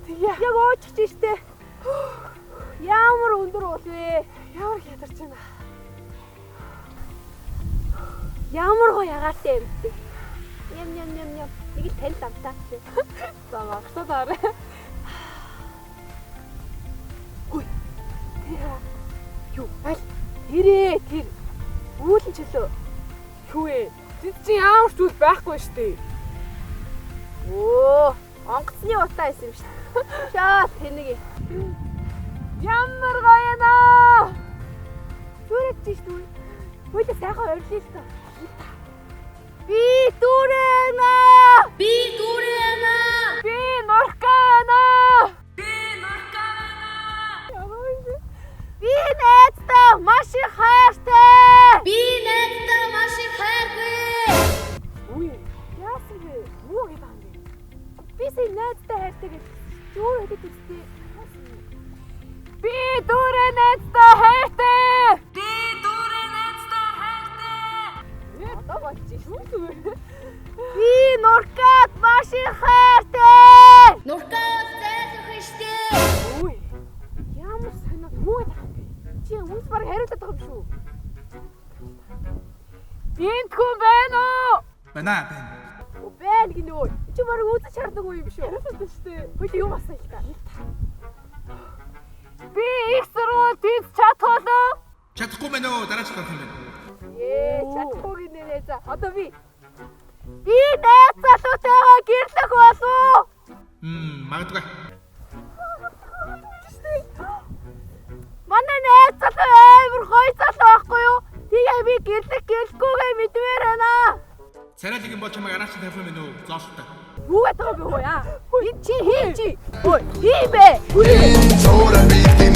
Яг уучих штэ. Ямар өндөр уул вэ? Ямар хятарч байна. Ямар гоё агаартай юм бэ? Ням. Нэг л тань давтаач. За магтаад арай. Хүй. Юу? Аль? Тэр. Үүлэн чөлөө. Юу вэ? Тэд чинь ямар ч зүйл байхгүй штэ. Оо, онгоцны утаа байсан юм шүү. Шаа тэнэг. Ямар гоё наа. Зүрэж шүү. Хөөе сайхан урилээ л тоо. Би дүрэнэ. Би нуркана. Би найзтай маш их хайртай. Үгүй. Яасан бэ? Юу гэдэг юм бэ? Би сая найзтай хайртай гэж юу хэлээд үстэй. Би дүрэ найзтай хайртай. Одоо болж шүү. Би нуркад маш их хайртай. Үгүй. Ямар сонио юу гэдэг юм бэ? Чи үнс баг хариулаад байгаа юм шүү. Энд хүн байна уу? Байна. Байна гинэ өө. Чи баг үзэж чардаггүй юм шүү. Хариулсан штэ. Хөөе юу басан л та. Би их сурвалж тийж чадхолоо. Чадахгүй байна уу? Дараач гарах юм байна. Чадахгүй гинэ нэ. За одоо би найз залуутайгаа гэрлэх болов. Магадгүй. Манай найз залуу амар гоё залуу байхгүй юу? Тэгээ би гэрлэхгүйгээ мэдвэр байна. Царайлгийн бол чамайг араач тавих юм байна уу? Зоолтой. Юу гэдэг юм бэ хөөе? Би чи хин чи. Ой, хин бэ? Told I beat the